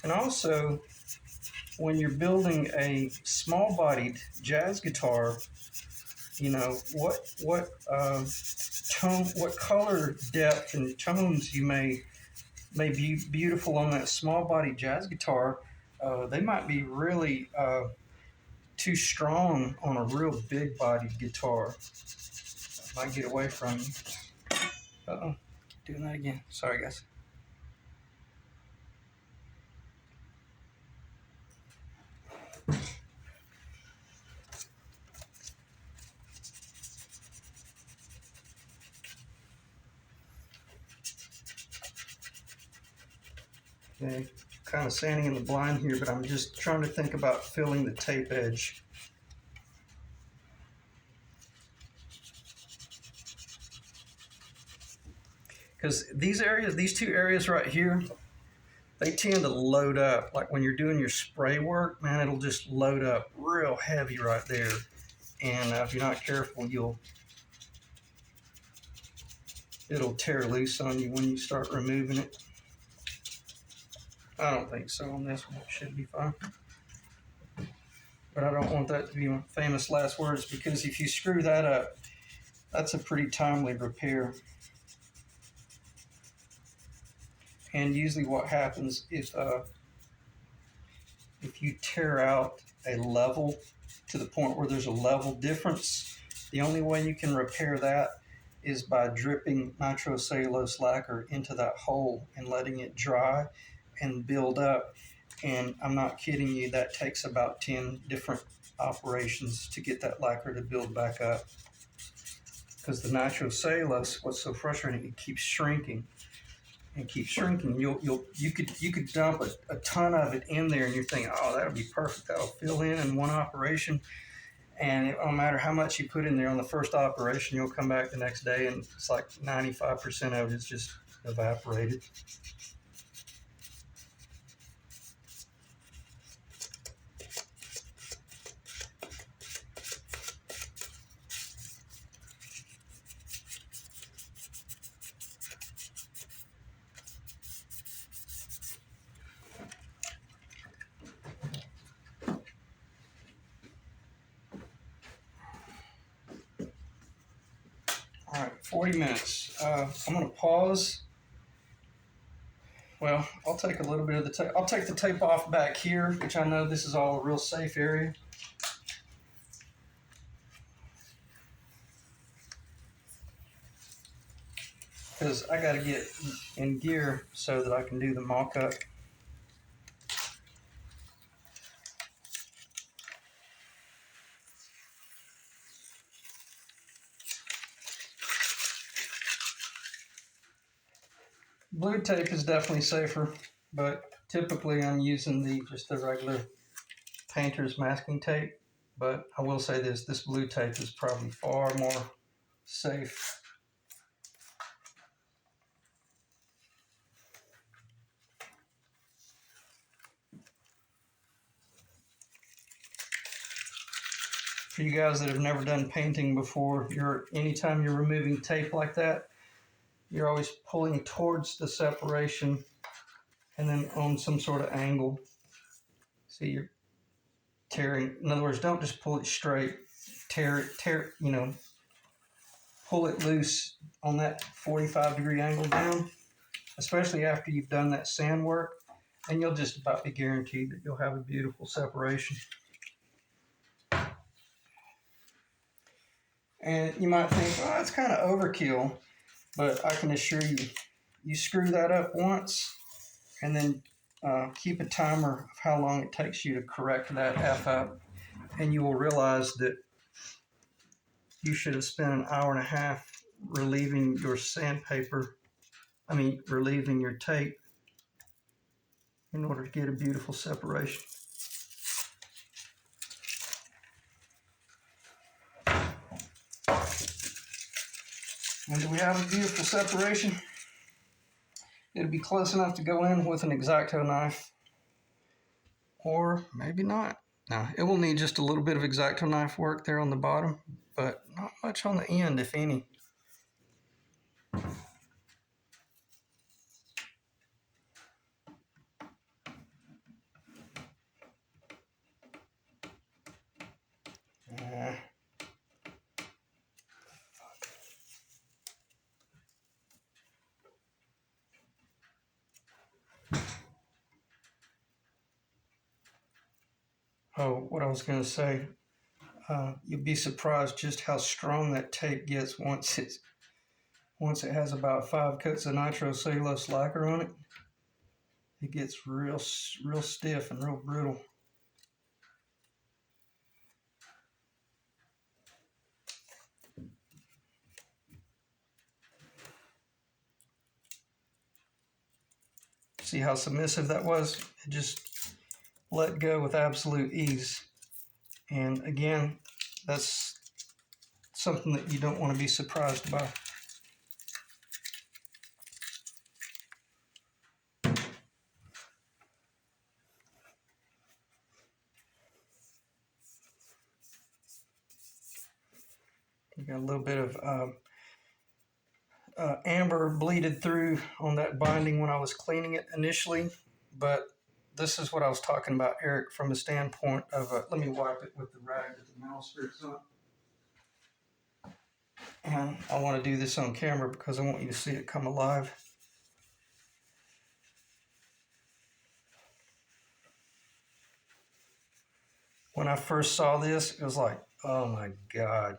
And also, when you're building a small-bodied jazz guitar, what color depth and tones you may be beautiful on that small-bodied jazz guitar, they might be really too strong on a real big-bodied guitar. Might get away from you. Uh-oh, doing that again. Sorry, guys. Okay, kind of sanding in the blind here, but I'm just trying to think about filling the tape edge. Because these two areas right here, they tend to load up. Like when you're doing your spray work, man, it'll just load up real heavy right there. And if you're not careful, it'll tear loose on you when you start removing it. I don't think so on this one. It should be fine. But I don't want that to be my famous last words, because if you screw that up, that's a pretty timely repair. And usually what happens if you tear out a level to the point where there's a level difference, the only way you can repair that is by dripping nitrocellulose lacquer into that hole and letting it dry and build up. And I'm not kidding you, that takes about 10 different operations to get that lacquer to build back up. Because the nitrocellulose, what's so frustrating, it keeps shrinking and keeps shrinking. You could dump a ton of it in there, and you're thinking, oh, that'll be perfect. That'll fill in one operation. And it don't matter how much you put in there on the first operation, you'll come back the next day and it's like 95% of it is just evaporated. All right, 40 minutes. I'm going to pause. Well, I'll take a little bit of the tape. I'll take the tape off back here, which I know this is all a real safe area. Because I got to get in gear so that I can do the mock-up. Blue tape is definitely safer, but typically I'm using just the regular painter's masking tape. But I will say this blue tape is probably far more safe. For you guys that have never done painting before, anytime you're removing tape like that, you're always pulling towards the separation and then on some sort of angle. See, you're tearing. In other words, don't just pull it straight. Tear, pull it loose on that 45-degree angle down, especially after you've done that sand work, and you'll just about be guaranteed that you'll have a beautiful separation. And you might think, oh, that's kind of overkill, but I can assure you, you screw that up once, and then keep a timer of how long it takes you to correct that F up, and you will realize that you should have spent an hour and a half relieving your relieving your tape in order to get a beautiful separation. And do we have a beautiful separation? It'll be close enough to go in with an X-Acto knife, or maybe not. Now, it will need just a little bit of X-Acto knife work there on the bottom, but not much on the end, if any. Oh, what I was going to say, you'd be surprised just how strong that tape gets once it has about 5 coats of nitrocellulose lacquer on it. It gets real stiff and real brittle. See how submissive that was? It just let go with absolute ease. And again, that's something that you don't want to be surprised by. You got a little bit of amber bleeded through on that binding when I was cleaning it initially, but this is what I was talking about, Eric, from the standpoint of, let me wipe it with the rag that the mineral spirit's on. And I want to do this on camera because I want you to see it come alive. When I first saw this, it was like, oh my God.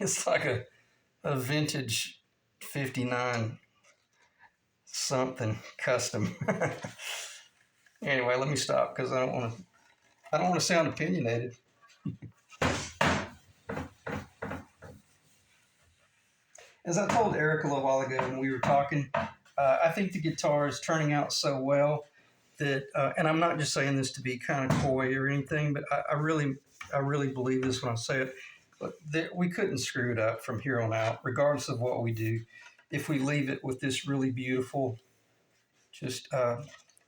It's like a vintage 59 something custom. Anyway, let me stop because I don't want to I don't want to sound opinionated. As I told Eric a little while ago when we were talking, I think the guitar is turning out so well that, and I'm not just saying this to be kind of coy or anything, but I really believe this when I say it. But that we couldn't screw it up from here on out, regardless of what we do. If we leave it with this really beautiful, just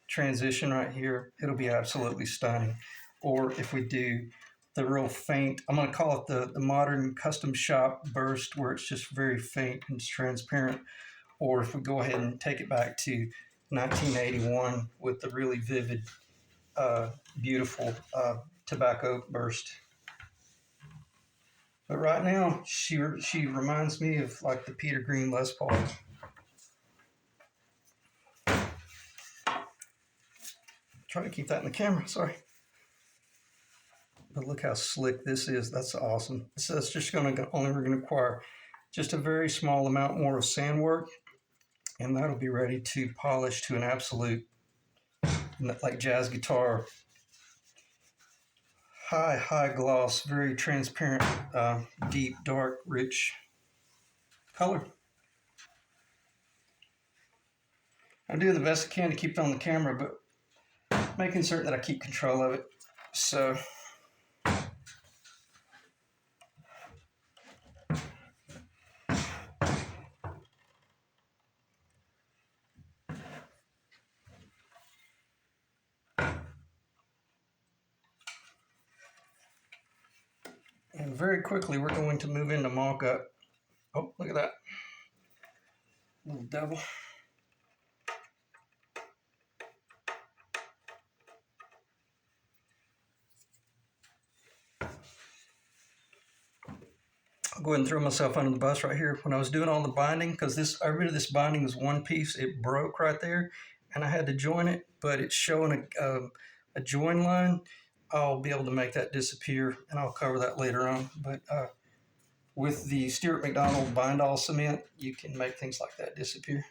transition right here, it'll be absolutely stunning. Or if we do the real faint, I'm going to call it the modern custom shop burst, where it's just very faint and it's transparent. Or if we go ahead and take it back to 1981 with the really vivid, beautiful tobacco burst. But right now, she reminds me of like the Peter Green Les Paul. Try to keep that in the camera, sorry. But look how slick this is. That's awesome. So it's just only going to require just a very small amount more of sand work, and that'll be ready to polish to an absolute, like jazz guitar, high gloss, very transparent, deep, dark, rich color. I'm doing the best I can to keep it on the camera, but making certain that I keep control of it. So and very quickly we're going to move into mock up. Oh, look at that little devil. I'll go ahead and throw myself under the bus right here. When I was doing all the binding, because I rid of this binding is one piece, it broke right there, and I had to join it, but it's showing a join line. I'll be able to make that disappear, and I'll cover that later on. But with the Stewart McDonald bind all cement, you can make things like that disappear.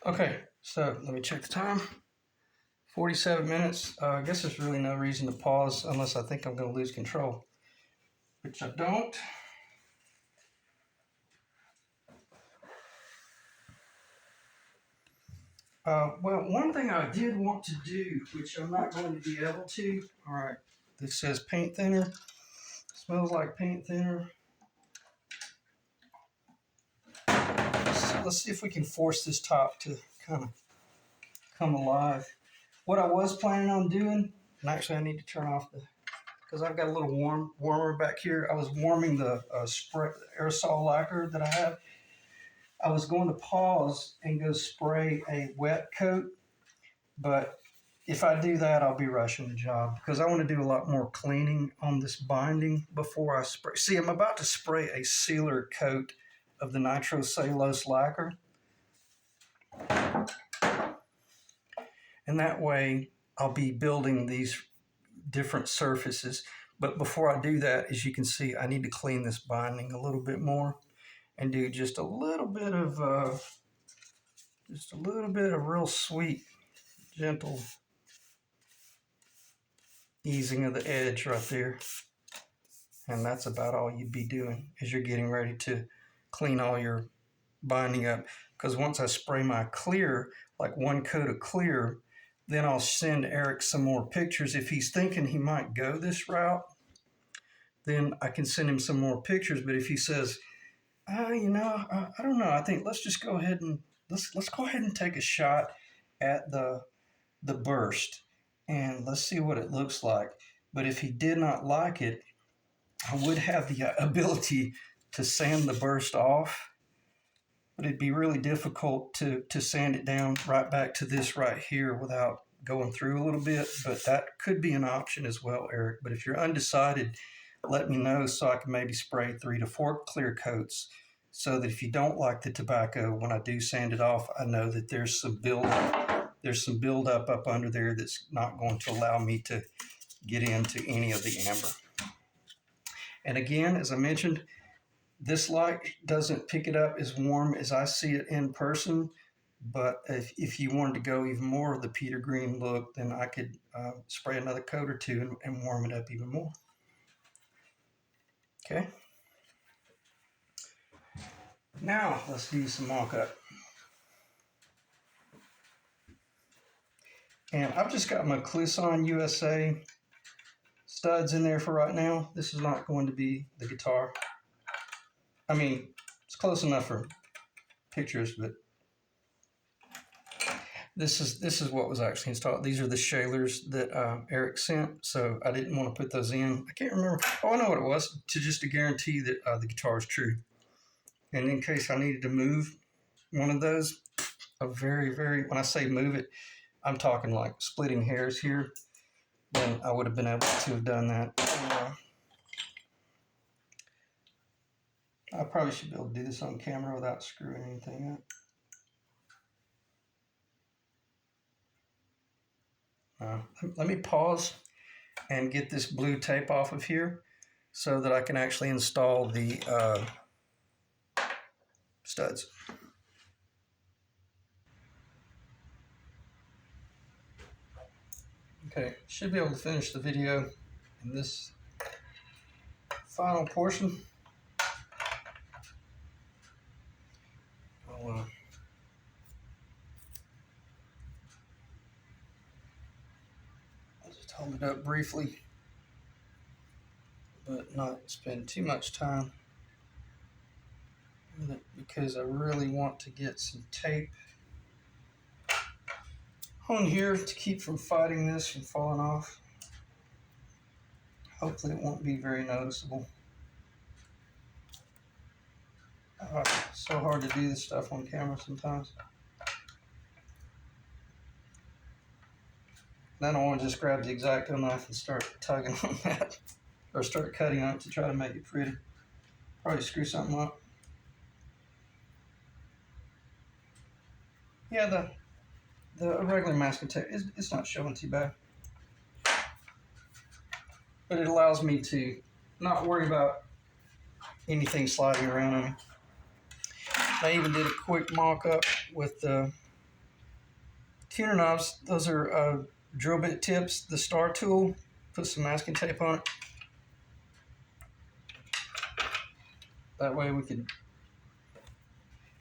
Okay, so let me check the time. 47 minutes. I guess there's really no reason to pause unless I think I'm going to lose control, which I don't. Well, one thing I did want to do, which I'm not going to be able to, all right, this says paint thinner. Smells like paint thinner. So let's see if we can force this top to kind of come alive. What I was planning on doing, and actually I need to turn off because I've got a little warmer back here. I was warming the spray aerosol lacquer that I have. I was going to pause and go spray a wet coat, but if I do that, I'll be rushing the job because I want to do a lot more cleaning on this binding before I spray. See, I'm about to spray a sealer coat of the nitrocellulose lacquer. And that way I'll be building these different surfaces. But before I do that, as you can see, I need to clean this binding a little bit more and do just a little bit of real sweet, gentle easing of the edge right there. And that's about all you'd be doing as you're getting ready to clean all your binding up. Because once I spray my clear, like one coat of clear, then I'll send Eric some more pictures. If he's thinking he might go this route, then I can send him some more pictures. But if he says, I don't know, I think let's just go ahead and let's go ahead and take a shot at the burst and let's see what it looks like. But if he did not like it, I would have the ability to sand the burst off, but it'd be really difficult to sand it down right back to this right here without going through a little bit. But that could be an option as well, Eric. But if you're undecided, let me know so I can maybe spray 3 to 4 clear coats so that if you don't like the tobacco, when I do sand it off, I know that there's some buildup up under there that's not going to allow me to get into any of the amber. And again, as I mentioned, this light doesn't pick it up as warm as I see it in person. But if you wanted to go even more of the Peter Green look, then I could spray another coat or two and warm it up even more. Okay. Now let's do some mock-up. And I've just got my Clisson USA studs in there for right now. This is not going to be the guitar. I mean, it's close enough for pictures, but this is what was actually installed. These are the Shalers that Eric sent, so I didn't want to put those in. I can't remember. Oh, I know what it was, to guarantee that the guitar is true. And in case I needed to move one of those, when I say move it, I'm talking like splitting hairs here, then I would have been able to have done that. I probably should be able to do this on camera without screwing anything up. Let me pause and get this blue tape off of here so that I can actually install the studs. Okay, should be able to finish the video in this final portion. I'll just hold it up briefly, but not spend too much time with it because I really want to get some tape on here to keep from fighting this from falling off. Hopefully it won't be very noticeable. It's so hard to do this stuff on camera sometimes. And I don't want to just grab the X-Acto knife and start tugging on that, or start cutting on it to try to make it pretty. Probably screw something up. Yeah, the regular masking tape, it's not showing too bad. But it allows me to not worry about anything sliding around on me. I even did a quick mock-up with the tuner knobs. Those are drill bit tips, the star tool. Put some masking tape on it. That way we could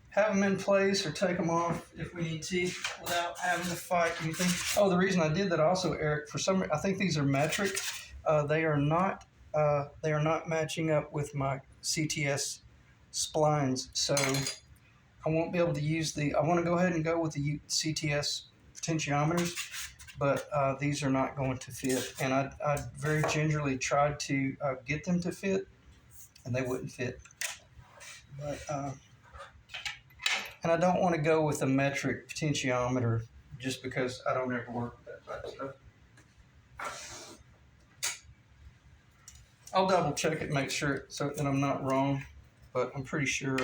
have them in place or take them off if we need to without having to fight anything. Oh, the reason I did that also, Eric, for some, I think these are metric. They are not matching up with my CTS splines, so I won't be able to use I want to go ahead and go with the CTS potentiometers, but these are not going to fit. And I very gingerly tried to get them to fit, and they wouldn't fit. But and I don't want to go with a metric potentiometer just because I don't ever work with that type of stuff. I'll double check it, make sure so that I'm not wrong, but I'm pretty sure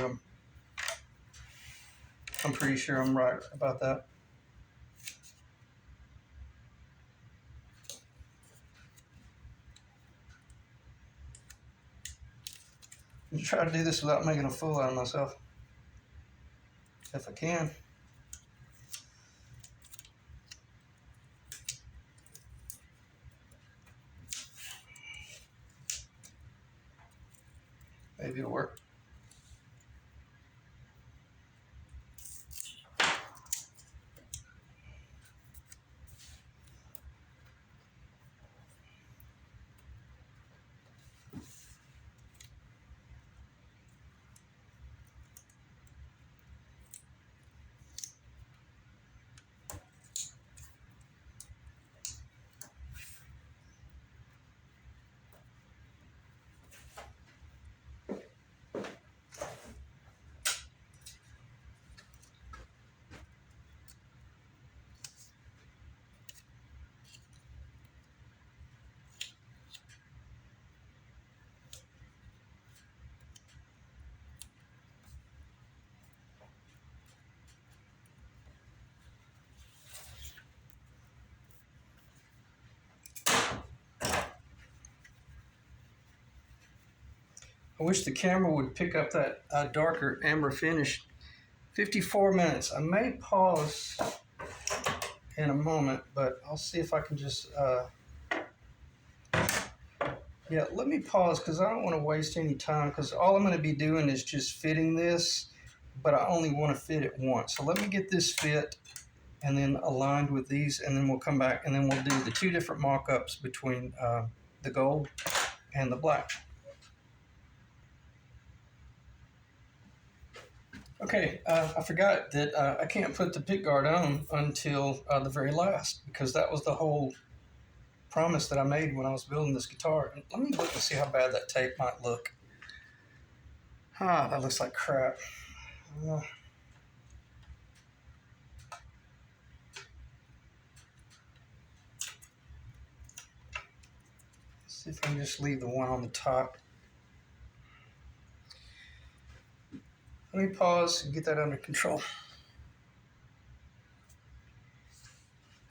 I'm right about that. I'm gonna try to do this without making a fool out of myself, if I can. Maybe it'll work. I wish the camera would pick up that darker amber finish 54 minutes. I may pause in a moment, but I'll see if I can just, yeah, let me pause because I don't want to waste any time, because all I'm going to be doing is just fitting this, but I only want to fit it once. So let me get this fit and then aligned with these, and then we'll come back and then we'll do the two different mock-ups between the gold and the black. Okay, I forgot that I can't put the pick guard on until the very last, because that was the whole promise that I made when I was building this guitar. And let me look and see how bad that tape might look. Ah, that looks like crap. See if I can just leave the one on the top. Let me pause and get that under control.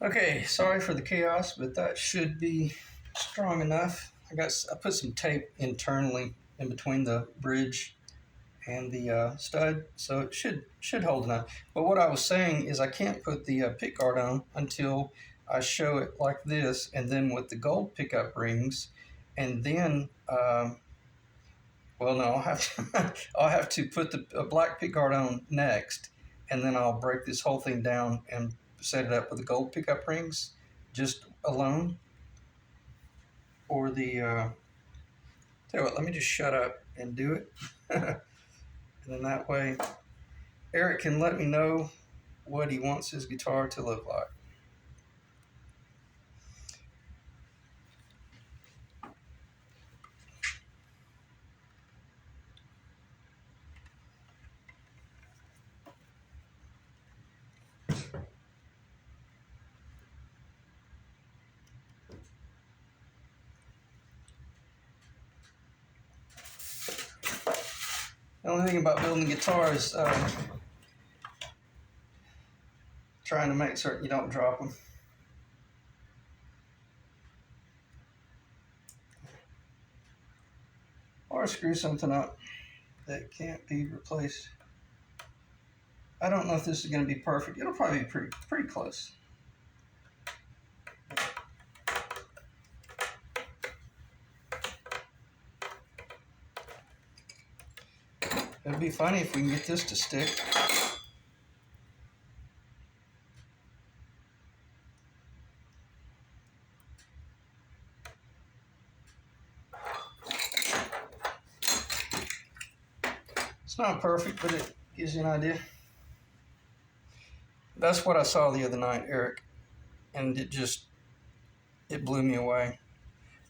Okay, sorry for the chaos, but that should be strong enough. I put some tape internally in between the bridge and the stud, so it should hold enough. But what I was saying is I can't put the pick guard on until I show it like this, and then with the gold pickup rings, and then well, no, I'll have to put the black pick guard on next, and then I'll break this whole thing down and set it up with the gold pickup rings just alone, or the tell you what, let me just shut up and do it. And then that way Eric can let me know what he wants his guitar to look like. The only thing about building a guitar is trying to make certain you don't drop them. Or screw something up that can't be replaced. I don't know if this is going to be perfect. It'll probably be pretty close. It'd be funny if we can get this to stick. It's not perfect, but it gives you an idea. That's what I saw the other night, Eric, and it blew me away.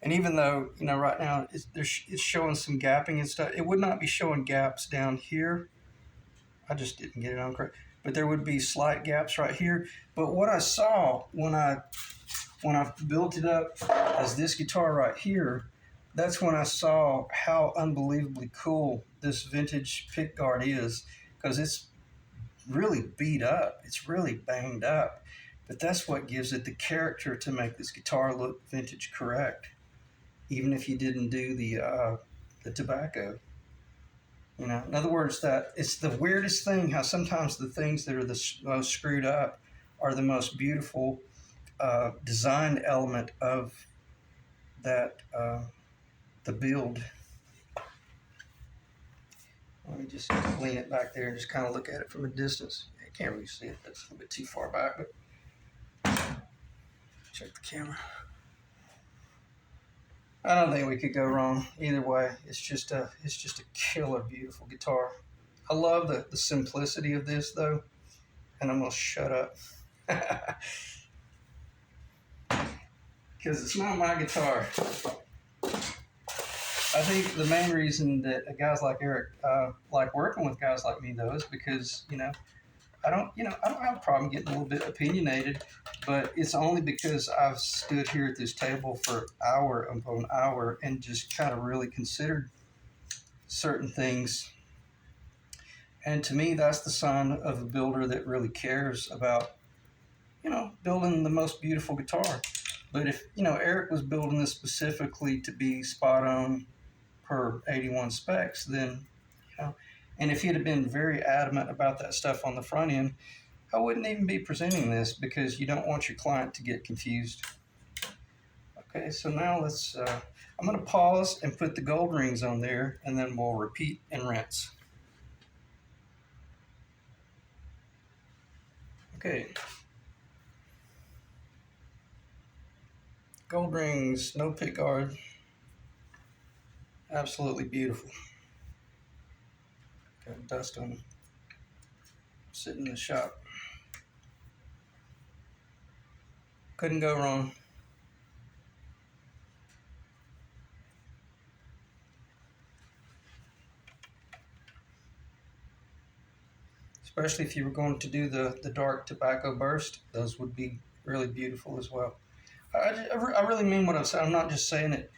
And even though, right now it's showing some gapping and stuff, it would not be showing gaps down here. I just didn't get it on correct. But there would be slight gaps right here. But what I saw when I built it up as this guitar right here, that's when I saw how unbelievably cool this vintage pick guard is, because it's really beat up. It's really banged up. But that's what gives it the character to make this guitar look vintage correct, even if you didn't do the tobacco. In other words, that it's the weirdest thing how sometimes the things that are the most screwed up are the most beautiful design element of that the build. Let me just lean it back there and just kind of look at it from a distance. You can't really see it. That's a little bit too far back, but check the camera. I don't think we could go wrong either way. It's just a killer, beautiful guitar. I love the simplicity of this though, and I'm gonna shut up because it's not my guitar. I think the main reason that guys like Eric like working with guys like me though is because I don't have a problem getting a little bit opinionated, but it's only because I've stood here at this table for hour upon hour and just kind of really considered certain things. And to me, that's the sign of a builder that really cares about, building the most beautiful guitar. But if, Eric was building this specifically to be spot on per 81 specs, then, And if he'd have been very adamant about that stuff on the front end, I wouldn't even be presenting this, because you don't want your client to get confused. Okay, so now let's, I'm going to pause and put the gold rings on there, and then we'll repeat and rinse. Okay. Gold rings, no pick guard. Absolutely beautiful. Got dust on them. Sitting in the shop. Couldn't go wrong. Especially if you were going to do the dark tobacco burst, those would be really beautiful as well. I really mean what I'm saying. I'm not just saying it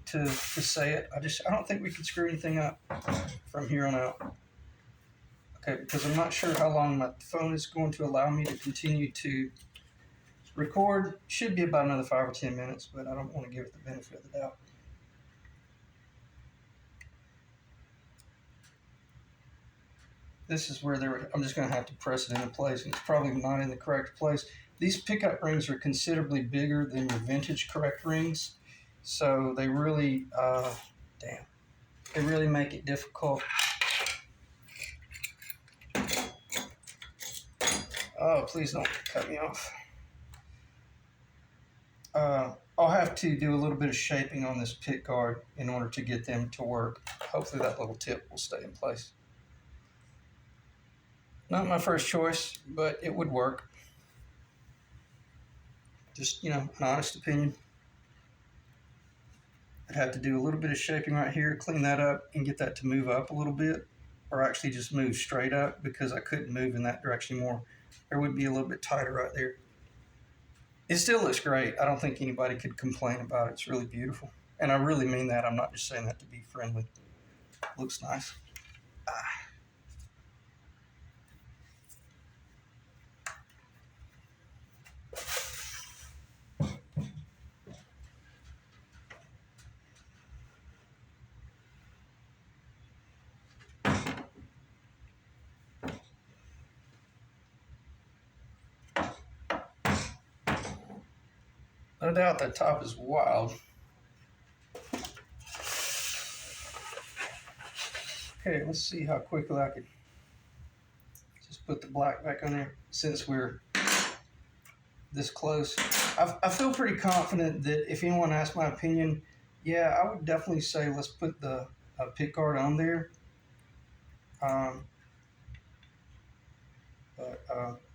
to say it. I don't think we could screw anything up from here on out. Okay, because I'm not sure how long my phone is going to allow me to continue to record. Should be about another 5 or 10 minutes, but I don't want to give it the benefit of the doubt. This is where I'm just going to have to press it into place, and it's probably not in the correct place. These pickup rings are considerably bigger than your vintage correct rings, so they really, they really make it difficult. Oh, please don't cut me off. I'll have to do a little bit of shaping on this pick guard in order to get them to work. Hopefully that little tip will stay in place. Not my first choice, but it would work. Just, an honest opinion. I'd have to do a little bit of shaping right here, clean that up, and get that to move up a little bit, or actually just move straight up, because I couldn't move in that direction anymore. There would be a little bit tighter right there. It still looks great. I don't think anybody could complain about it. It's really beautiful. And I really mean that. I'm not just saying that to be friendly. Looks nice. No doubt that top is wild. Okay, let's see how quickly I could just put the black back on there since we're this close. I feel pretty confident that if anyone asks my opinion, yeah, I would definitely say let's put the pick guard on there. But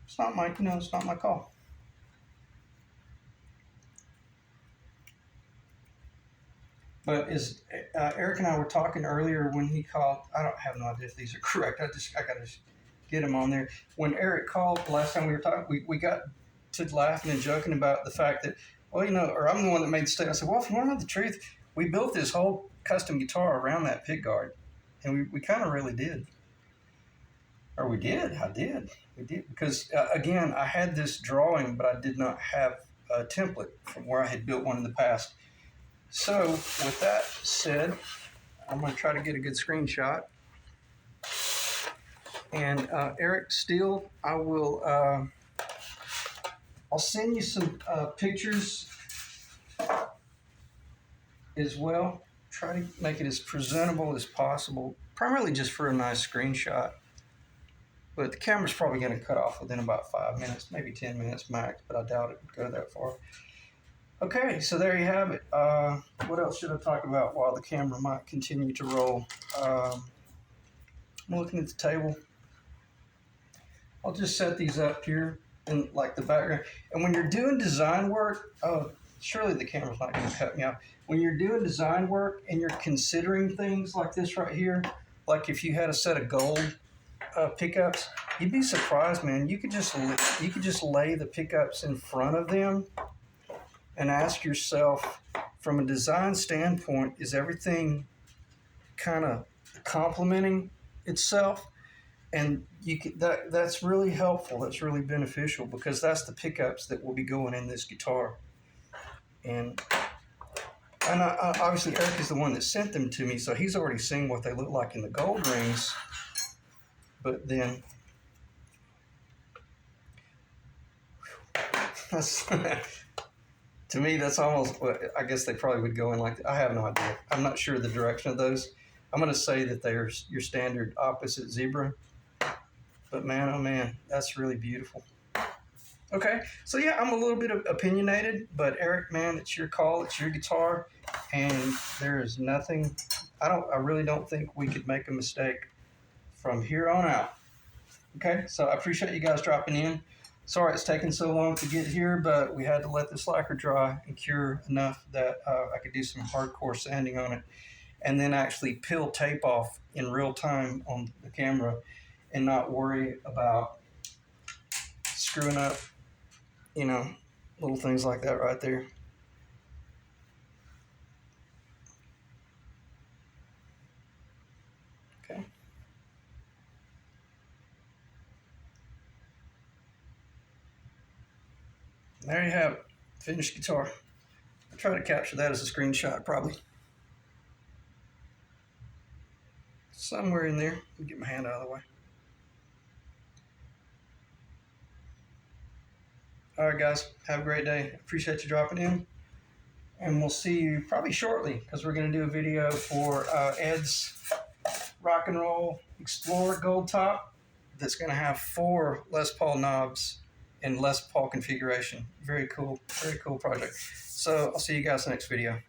it's not my, it's not my call. But as Eric and I were talking earlier when he called, I don't have no idea if these are correct. I got to get them on there. When Eric called the last time we were talking, we got to laughing and joking about the fact that, well, or I'm the one that made the statement. I said, well, if you want to know the truth, we built this whole custom guitar around that pick guard. And we kind of really did. Or we did. We did. Because, again, I had this drawing, but I did not have a template from where I had built one in the past. So, with that said, I'm going to try to get a good screenshot. And Eric Steele, I'll send you some pictures as well. Try to make it as presentable as possible, primarily just for a nice screenshot. But the camera's probably going to cut off within about 5 minutes, maybe 10 minutes max, but I doubt it would go that far. Okay, so there you have it. What else should I talk about while the camera might continue to roll? I'm looking at the table. I'll just set these up here in like the background. And when you're doing design work, surely the camera's not going to cut me off. When you're doing design work and you're considering things like this right here, like if you had a set of gold pickups, you'd be surprised, man. You could just lay the pickups in front of them and ask yourself, from a design standpoint, is everything kind of complementing itself? And that's really helpful. That's really beneficial, because that's the pickups that will be going in this guitar. And obviously Eric is the one that sent them to me, so he's already seen what they look like in the gold rings. but then that's to me, that's almost what I guess they probably would go in like. I have no idea. I'm not sure the direction of those. I'm going to say that they're your standard opposite zebra. But man, oh man, that's really beautiful. Okay, so yeah, I'm a little bit opinionated, but Eric, man, it's your call. It's your guitar, and there is nothing. I really don't think we could make a mistake from here on out. Okay, so I appreciate you guys dropping in. Sorry it's taken so long to get here, but we had to let this lacquer dry and cure enough that I could do some hardcore sanding on it, and then actually peel tape off in real time on the camera and not worry about screwing up, you know, little things like that right there. Okay. There you have it, finished guitar. I'll try to capture that as a screenshot probably. Somewhere in there. Let me get my hand out of the way. All right, guys, have a great day. Appreciate you dropping in. And we'll see you probably shortly because we're going to do a video for Ed's Rock and Roll Explorer Gold Top that's going to have 4 Les Paul knobs in Les Paul configuration. Very cool project. So I'll see you guys in the next video.